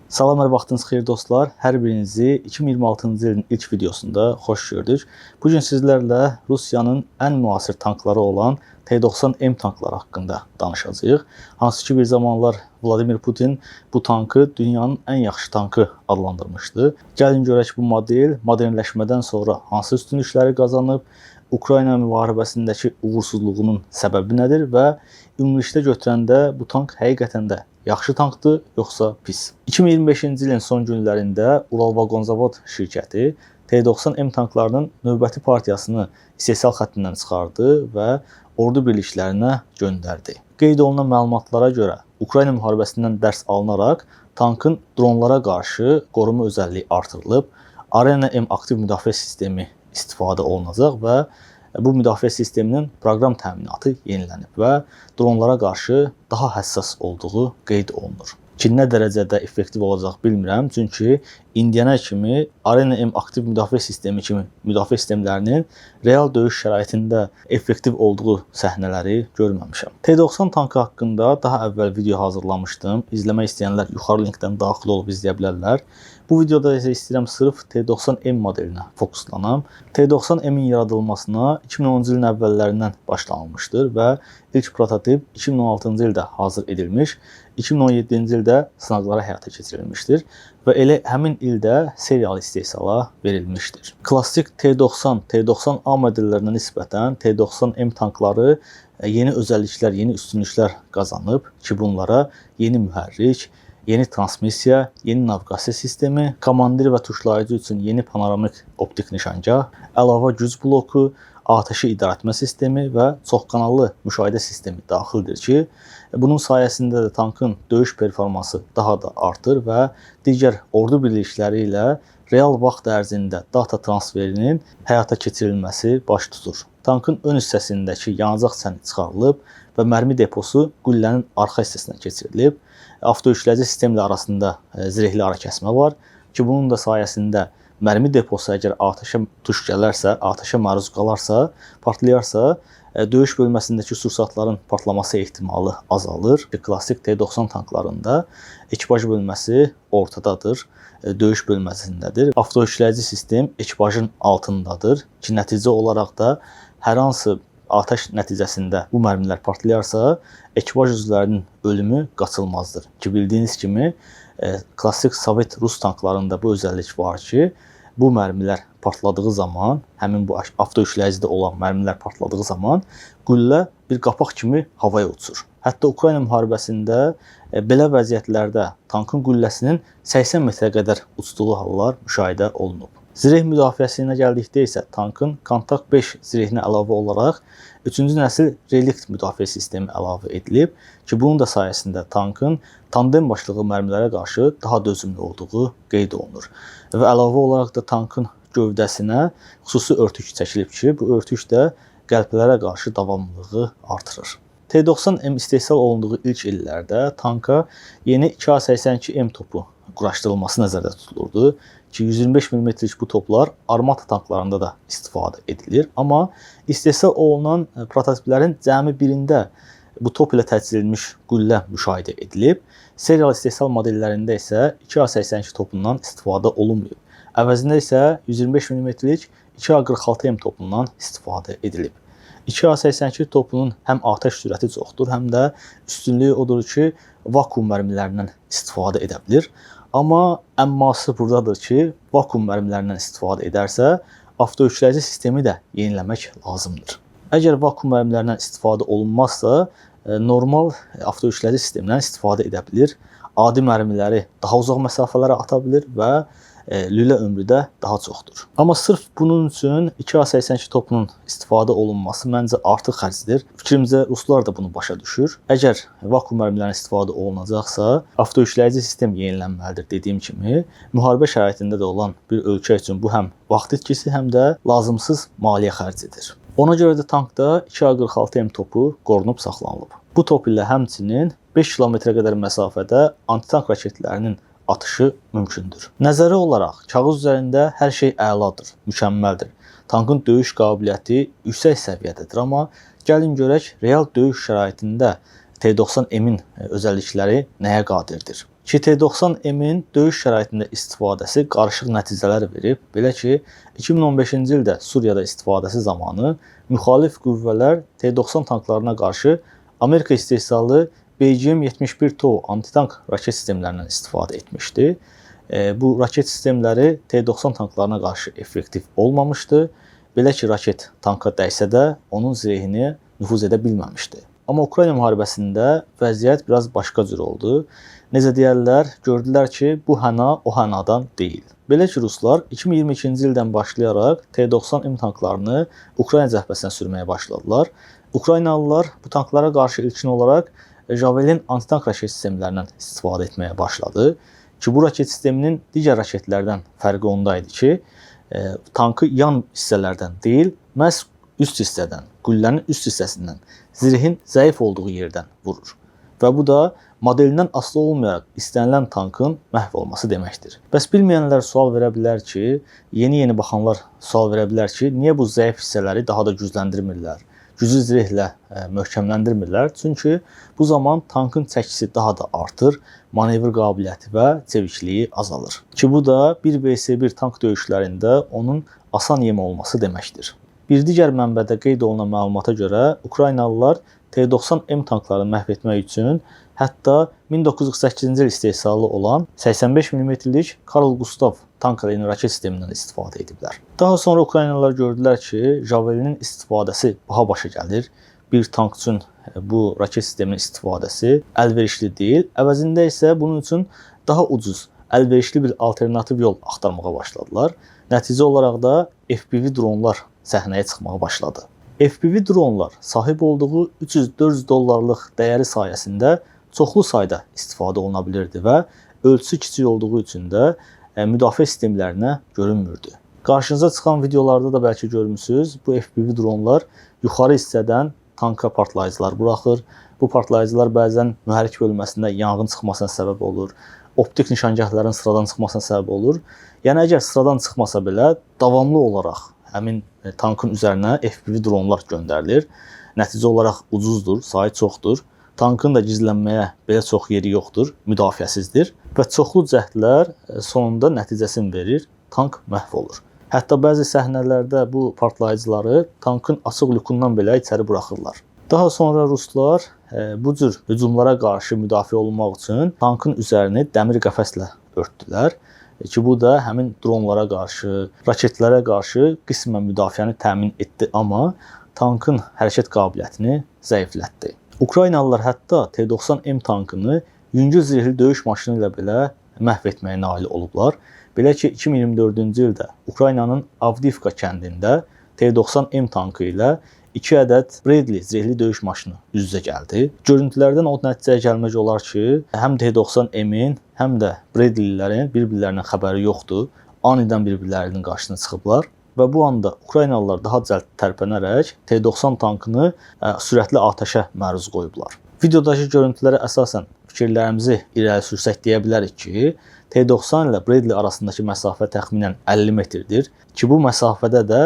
Salam, hər vaxtınız xeyir dostlar. Hər birinizi 2026-cı ilin ilk videosunda xoş gördük. Bu gün sizlərlə Rusiyanın ən müasir tankları olan T-90M tankları haqqında danışacağıq. Hansı ki bir zamanlar Vladimir Putin bu tankı dünyanın ən yaxşı tankı adlandırmışdı. Gəlin görək bu model modernləşmədən sonra hansı üstünlükləri qazanıb, Ukrayna müharibəsindəki uğursuzluğunun səbəbi nədir və ümumilikdə götürəndə bu tank həqiqətən də yaxşı tankdır, yoxsa pis? 2025-ci ilin son günlərində Uralvagonzavod şirkəti T-90M tanklarının növbəti partiyasını istehsal xəttindən çıxardı və ordu birliklərinə göndərdi. Qeyd olunan məlumatlara görə Ukrayna müharibəsindən dərs alınaraq tankın dronlara qarşı qoruma özəlliyi artırılıb, Arena M aktiv müdafiə sistemi istifadə olunacaq və bu müdafiə sisteminin proqram təminatı yenilənib və dronlara qarşı daha həssas olduğu qeyd olunur. Ki, nə dərəcədə effektiv olacaq bilmirəm, çünki indiyənə kimi Arena M aktiv müdafiə sistemi kimi müdafiə sistemlərinin real döyüş şəraitində effektiv olduğu səhnələri görməmişəm. T-90 tankı haqqında daha əvvəl video hazırlamışdım. İzləmək istəyənlər yuxarı linkdən daxil olub izləyə bilərlər. Bu videoda isə istəyirəm sırf T-90M modelinə fokuslanam. T-90M-in yaradılmasına 2010-cu ilin əvvəllərindən başlanılmışdır və ilk prototip 2016-cı ildə hazır edilmiş, 2017-ci ildə sınaqlara həyata keçirilmişdir və elə həmin ildə serial istehsala verilmişdir. Klassik T-90, T-90A modellərinə nisbətən T-90M tankları yeni özəlliklər, yeni üstünlüklər qazanıb ki, bunlara yeni mühərrik, yeni transmissiya, yeni naviqasiya sistemi, komandir və tuşlayıcı üçün yeni panoramik optik nişangah, əlavə güc bloku, atəşi idarəetmə sistemi və çoxkanallı müşahidə sistemi daxildir ki, bunun sayəsində də tankın döyüş performansı daha da artır və digər ordu birlikləri ilə real vaxt ərzində data transferinin həyata keçirilməsi baş tutur. Tankın ön hissəsindəki yanacaq çəni çıxarılıb və mərmi deposu qüllənin arxa hissəsinə keçirilib. Avtoyükləyici sistemlə arasında zirehli arakəsmə var ki, bunun da sayəsində mərmi deposu əgər atəşə tuş gələrsə, atəşə məruz qalarsa, partlayarsa, döyüş bölməsindəki sursatların partlaması ehtimalı azalır. Klassik T-90 tanklarında ekipaj bölməsi ortadadır, döyüş bölməsindədir. Avtoyükləyici sistem ekipajın altındadır ki, nəticə olaraq da hər hansı atəş nəticəsində bu mərmilər partlayarsa, ekipaj üzvlərinin ölümü qaçılmazdır. Ki, bildiyiniz kimi, klassik Sovet Rus tanklarında bu özəllik var ki, bu mərmilər partladığı zaman, həmin bu avtoyükləyicidə olan mərmilər partladığı zaman qüllə bir qapaq kimi havaya uçur. Hətta Ukrayna müharibəsində belə vəziyyətlərdə tankın qülləsinin 80 metrə qədər uçduğu hallar müşahidə olunub. Zireh müdafiəsinə gəldikdə isə tankın Kontak 5 zirehinə əlavə olaraq 3-cü nəsil relikt müdafiə sistemi əlavə edilib ki, bunun da sayəsində tankın tandem başlığı mərmilərə qarşı daha dözümlü olduğu qeyd olunur. Və əlavə olaraq da tankın gövdəsinə xüsusi örtük çəkilib ki, bu örtük də qəlpələrə qarşı davamlılığı artırır. T-90M istehsal olunduğu ilk illərdə tanka yeni 2A82M topu quraşdırılması nəzərdə tutulurdu ki, 125 mm-lik bu toplar armata tanklarında da istifadə edilir. Amma istehsal olunan prototiplərin cəmi birində bu top ilə təchiz edilmiş qüllə müşahidə edilib. Serial istehsal modellərində isə 2A82 topundan istifadə olunmayıb. Əvəzində isə 125 mm-lik 2A46M topundan istifadə edilib. 2A82 topunun həm atəş sürəti çoxdur, həm də üstünlüyü odur ki, vakuum mərmilərindən istifadə edə bilir. Amma əmması buradadır ki, vakuum mərmilərindən istifadə edərsə, avtoyükləyici sistemi də yeniləmək lazımdır. Əgər vakuum mərmilərindən istifadə olunmazsa, normal avtoyükləyici sistemdən istifadə edə bilir. Adi mərmiləri daha uzaq məsafələrə ata bilir və lülə ömrü də daha çoxdur. Amma sırf bunun üçün 2A82 topunun istifadə olunması məncə artıq xərcdir. Fikrimcə ruslar da bunu başa düşür. Əgər vakuum mərmilərinin istifadə olunacaqsa, avtoyükləyici sistem yenilənməlidir dediyim kimi. Müharibə şəraitində də olan bir ölkə üçün bu həm vaxt itkisi, həm də lazımsız maliyyə xərcidir. Ona görə də tankda 2A46M topu qorunub saxlanılıb. Bu top ilə həmçinin 5 kilometrə qədər məsafədə antitank raketlərinin atışı mümkündür. Nəzəri olaraq kağız üzərində hər şey əladır, mükəmməldir. Tankın döyüş qabiliyyəti yüksək səviyyədədir, amma gəlin görək real döyüş şəraitində T-90M-in özəllikləri nəyə qadirdir? ki T-90M-in döyüş şəraitində istifadəsi qarışıq nəticələr verib. Belə ki, 2015-ci ildə Suriyada istifadəsi zamanı müxalif qüvvələr T-90 tanklarına qarşı Amerika istehsalı BGM-71 antitank raket sistemlərindən istifadə etmişdi. Bu raket sistemləri T-90 tanklarına qarşı effektiv olmamışdı. Belə ki, raket tanka dəysə də onun zirehini nüfuz edə bilməmişdi. Amma Ukrayna müharibəsində vəziyyət biraz başqa cür oldu. Necə deyərlər, gördülər ki, bu həna o hənadan deyil. Belə ki, Ruslar 2022-ci ildən başlayaraq T-90M tanklarını Ukrayna cəbhəsinə sürməyə başladılar. Ukraynalılar bu tanklara qarşı ilkin olaraq Javelin antitank raket sistemlərindən istifadə etməyə başladı. Ki, bu raket sisteminin digər raketlərdən fərqi ondaydı ki, tankı yan hissələrdən deyil, məhz üst hissədən, güllənin üst hissəsindən, zirhin zəif olduğu yerdən vurur. Və bu da modelindən asılı olmayaraq istənilən tankın məhv olması deməkdir. Bəs bilməyənlər sual verə bilər ki, yeni baxanlar sual verə bilər ki, niyə bu zəif hissələri daha da gücləndirmirlər? Güclü zirehlə möhkəmləndirmirlər. Çünki bu zaman tankın çəkisi daha da artır, manevr qabiliyyəti və çevikliyi azalır. Ki bu da 1vs1 tank döyüşlərində onun asan yem olması deməkdir. Bir digər mənbədə qeyd olunan məlumata görə Ukraynalılar T-90M tanklarını məhv etmək üçün hətta 1948-ci il istehsalı olan 85 mm-lik Karl Gustav tank əleyhinə raket sistemindən istifadə ediblər. Daha sonra Ukraynalılar gördülər ki, Javelinin istifadəsi baha başa gəlir. Bir tank üçün bu raket sisteminin istifadəsi əlverişli deyil. Əvəzində isə bunun üçün daha ucuz, əlverişli bir alternativ yol axtarmağa başladılar. Nəticə olaraq da FPV dronlar səhnəyə çıxmağa başladı. FPV dronlar sahib olduğu 300-400 dollarlıq dəyəri sayəsində çoxlu sayda istifadə oluna bilirdi və ölçüsü kiçik olduğu üçün də müdafiə sistemlərinə görünmürdü. Qarşınıza çıxan videolarda da bəlkə görmüsünüz, bu FPV dronlar yuxarı hissədən tanka partlayıcılar buraxır. Bu partlayıcılar bəzən mühərrik bölməsində yanğın çıxmasına səbəb olur. Optik nişangahların sıradan çıxmasına səbəb olur. Yəni əgər sıradan çıxmasa belə davamlı olaraq həmin tankın üzərinə FPV dronlar göndərilir. Nəticə olaraq ucuzdur, sayı çoxdur. Tankın da gizlənməyə belə çox yeri yoxdur, müdafiəsizdir və çoxlu cəhdlər sonunda nəticəsini verir, tank məhv olur. Hətta bəzi səhnələrdə bu partlayıcıları tankın açıq lükundan belə içəri buraxırlar. Daha sonra Ruslar bu cür hücumlara qarşı müdafiə olunmaq üçün tankın üzərini dəmir qəfəslə örtdülər. Ki bu da həmin dronlara qarşı, raketlərə qarşı qismən müdafiəni təmin etdi, amma tankın hərəkət qabiliyyətini zəiflətdi. Ukraynalılar hətta T-90M tankını yüngül zirehli döyüş maşını ilə belə məhv etməyə nail olublar. Belə ki, 2024-cü ildə Ukraynanın Avdiivka kəndində T-90M tankı ilə 2 ədəd Bradley zirehli döyüş maşını üz-üzə gəldi. Görüntülərdən o nəticəyə gəlmək olar ki, həm T-90M-in, həm də Bradley'lərin bir-birlərindən xəbəri yoxdur. Anidən bir-birlərinin qarşısına çıxıblar və bu anda Ukraynalılar daha cəld tərpənərək T-90 tankını sürətli atəşə məruz qoyublar. Videodakı görüntülərə əsasən fikirlərimizi irəli sürsək deyə bilərik ki, T-90 ilə Bradley arasındakı məsafə təxminən 50 metrdir ki, bu məsafədə də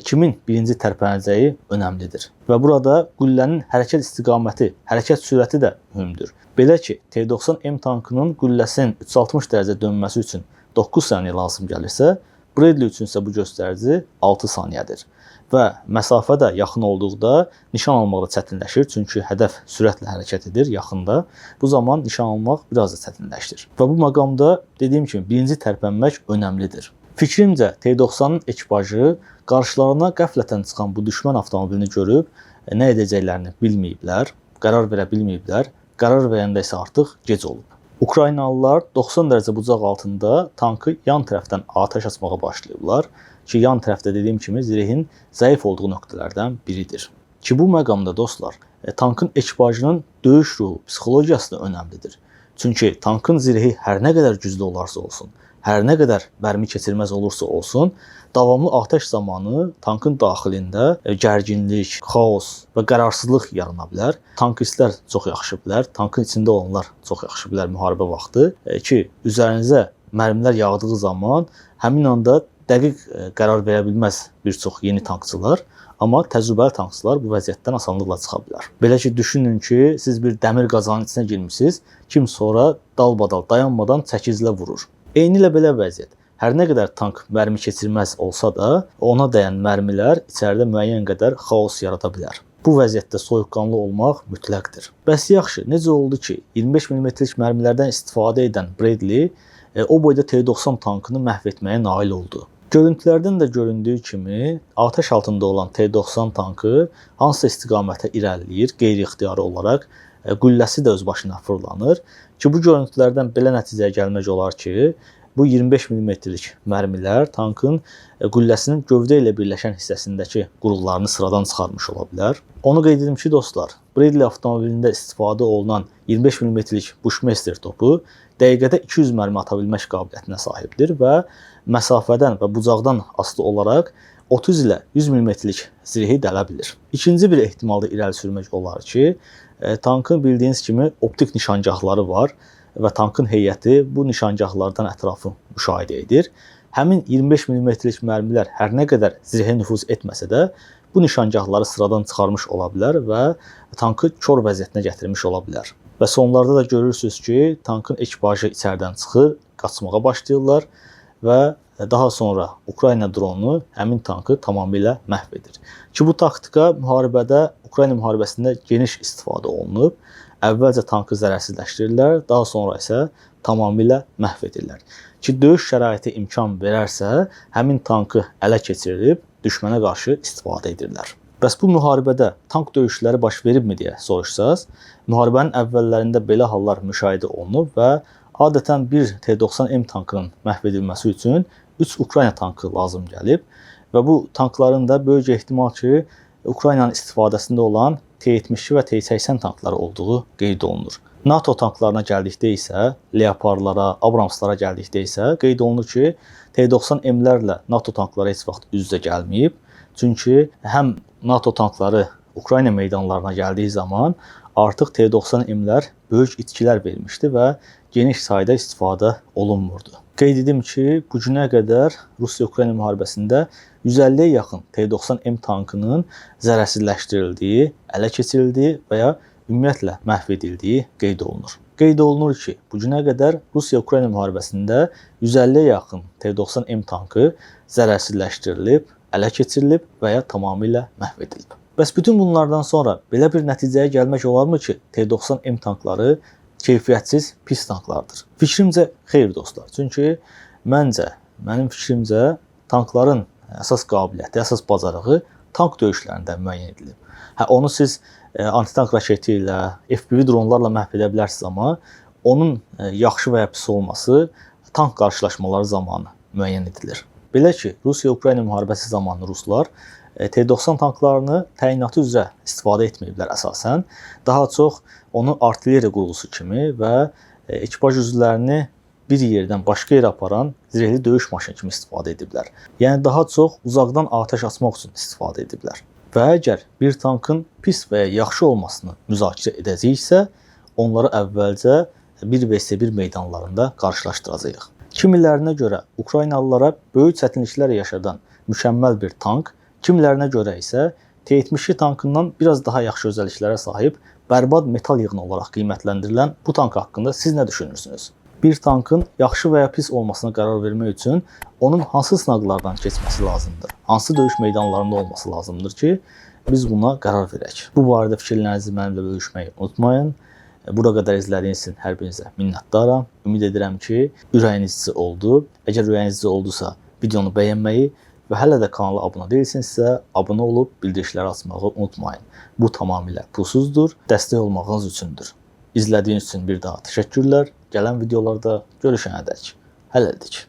kimin birinci tərpənəcəyi önəmlidir. Və burada qüllənin hərəkət istiqaməti, hərəkət sürəti də mühümdür. Belə ki, T-90M tankının qülləsinin 360 dərəcə dönməsi üçün 9 saniyə lazım gəlirsə, Bradley üçün isə bu göstərici 6 saniyədir. Və məsafə də yaxın olduqda nişan almaq da çətinləşir, çünki hədəf sürətlə hərəkət edir yaxında. Bu zaman nişan almaq biraz da çətinləşir. Və bu məqamda dediyim kimi birinci tərpənmək önəmlidir. Fikrimcə T-90-ın ekipajı qarşılarına qəflətən çıxan bu düşmən avtomobilini görüb nə edəcəklərini bilməyiblər, qərar verə bilməyiblər. Qərar verəndə isə artıq gec olub. Ukraynalılar 90 dərəcə bucaq altında tankı yan tərəfdən atəş açmağa başlayıblar ki, yan tərəfdə dediyim kimi zirehin zəif olduğu nöqtələrdən biridir. Ki bu məqamda dostlar, tankın ekipajının döyüş ruhu, psixologiyası da önəmlidir. Çünki tankın zirehi hər nə qədər güclü olarsa olsun, hər nə qədər mərmi keçirməz olursa olsun, davamlı atəş zamanı tankın daxilində gərginlik, xaos və qərarsızlıq yarana bilər. Tankistlər çox yaxşı bilər, tankın içində olanlar çox yaxşı bilər müharibə vaxtı ki, üzərinizə mərmilər yağdığı zaman həmin anda dəqiq qərar verə bilməz bir çox yeni tankçılar, amma təcrübəli tankçılar bu vəziyyətdən asanlıqla çıxa bilər. Belə ki, düşünün ki, siz bir dəmir qazanın içinə girmisiniz, kim sonra dalbadal dayanmadan çəkiclə vurur. Eynilə belə vəziyyət. Hər nə qədər tank mərmi keçirməz olsa da, ona dəyən mərmilər içəridə müəyyən qədər xaos yarada bilər. Bu vəziyyətdə soyuqqanlı olmaq mütləqdir. Bəs yaxşı, necə oldu ki, 25 mm-lik mərmilərdən istifadə edən Bradley o boyda T-90 tankını məhv etməyə nail oldu? Görüntülərdən də göründüyü kimi, atəş altında olan T-90 tankı hansı istiqamətə irəliləyir, qeyri-ixtiyari olaraq qülləsi də öz başına fırlanır ki, bu görüntülərdən belə nəticəyə gəlmək olar ki, bu 25 mm-lik mərmilər tankın qülləsinin gövdə ilə birləşən hissəsindəki qurğularını sıradan çıxarmış ola bilər. Onu qeyd edim ki, dostlar, Bradley avtomobilində istifadə olunan 25 mm-lik Bushmaster topu dəqiqədə 200 mərmi ata bilmək qabiliyyətinə sahibdir və məsafədən və bucaqdan asılı olaraq 30 ilə 100 mm-lik zirhi dələ bilir. İkinci bir ehtimalda irəli sürmək olar ki, tankın bildiyiniz kimi optik nişangahları var və tankın heyəti bu nişangahlardan ətrafı müşahidə edir. Həmin 25 mm-lik mərmilər hər nə qədər zirhə nüfuz etməsə də, bu nişangahları sıradan çıxarmış ola bilər və tankı kor vəziyyətinə gətirmiş ola bilər. Və sonlarda da görürsünüz ki, tankın ekipajı içəridən çıxır, qaçmağa başlayırlar və daha sonra Ukrayna dronu həmin tankı tamamilə məhv edir. Ki, bu taktika müharibədə, Ukrayna müharibəsində geniş istifadə olunub. Əvvəlcə tankı zərərsizləşdirirlər, daha sonra isə tamamilə məhv edirlər. Ki, döyüş şəraiti imkan verərsə, həmin tankı ələ keçirilib düşmənə qarşı istifadə edirlər. Bəs bu müharibədə tank döyüşləri baş veribmi deyə soruşsaz, müharibənin əvvəllərində belə hallar müşahidə olunub və adətən bir T-90M tankının məhv edilməsi üçün 3 Ukrayna tankı lazım gəlib və bu tankların da böyük ehtimal ki, Ukraynanın istifadəsində olan T-72 və T-80 tankları olduğu qeyd olunur. NATO tanklarına gəldikdə isə, Leopardlara, Abramslara gəldikdə isə qeyd olunur ki, T-90M-lərlə NATO tankları heç vaxt üz-üzə gəlməyib. Çünki həm NATO tankları Ukrayna meydanlarına gəldiyi zaman artıq T-90M-lər böyük itkilər vermişdi və geniş sayda istifadə olunmurdu. Qeyd edim ki, bu günə qədər Rusiya-Ukrayna müharibəsində 150-yə yaxın T-90M tankının zərərsizləşdirildiyi, ələ keçirildiyi və ya ümumiyyətlə məhv edildiyi qeyd olunur. Qeyd olunur ki, bu günə qədər Rusiya-Ukrayna müharibəsində 150-yə yaxın T-90M tankı zərərsizləşdirilib, ələ keçirilib və ya tamamilə məhv edilib. Bəs bütün bunlardan sonra belə bir nəticəyə gəlmək olarmı ki, T-90M tankları keyfiyyətsiz pis tanklardır? Fikrimcə xeyr dostlar. Çünki mənim fikrimcə tankların əsas qabiliyyəti, əsas bacarığı tank döyüşlərində müəyyən edilib. Onu siz antitank raketi ilə, FPV dronlarla məhv edə bilərsiniz, amma onun yaxşı və ya pis olması tank qarşılaşmaları zamanı müəyyən edilir. Belə ki, Rusiya-Ukrayna müharibəsi zamanı ruslar T-90 tanklarını təyinatı üzrə istifadə etməyiblər əsasən. Daha çox onu artilleriya qurğusu kimi və ekipaj üzvlərini bir yerdən başqa yerə aparan zirehli döyüş maşını kimi istifadə ediblər. Yəni daha çox uzaqdan atəş açmaq üçün istifadə ediblər. Və əgər bir tankın pis və ya yaxşı olmasını müzakirə edəcəksə, onları əvvəlcə 1vs1 meydanlarında qarşılaşdıracağıq. Kimilərinə görə Ukraynalılara böyük çətinliklər yaşadan mükəmməl bir tank, kimilərinə görə isə T-72 tankından biraz daha yaxşı özəlliklərə sahib bərbad metal yığını olaraq qiymətləndirilən bu tank haqqında siz nə düşünürsünüz? Bir tankın yaxşı və ya pis olmasına qərar vermək üçün onun hansı sınaqlardan keçməsi lazımdır? Hansı döyüş meydanlarında olması lazımdır ki, biz buna qərar verək? Bu barədə fikirlərinizi mənimlə bölüşməyi unutmayın. Bura qədər izlədiyiniz üçün hər birinizə minnətdaram. Ümid edirəm ki, ürəyinizcə oldu. Əgər ürəyinizcə oldusa, videonu bəyənməyi və hələ də kanala abunə deyilsinizsə, abunə olub bildirişləri açmağı unutmayın. Bu tamamilə pulsuzdur, dəstək olmağınız üçündür. İzlədiyiniz üçün bir daha təşəkkürlər. Gələn videolarda görüşənədək. Hələlik.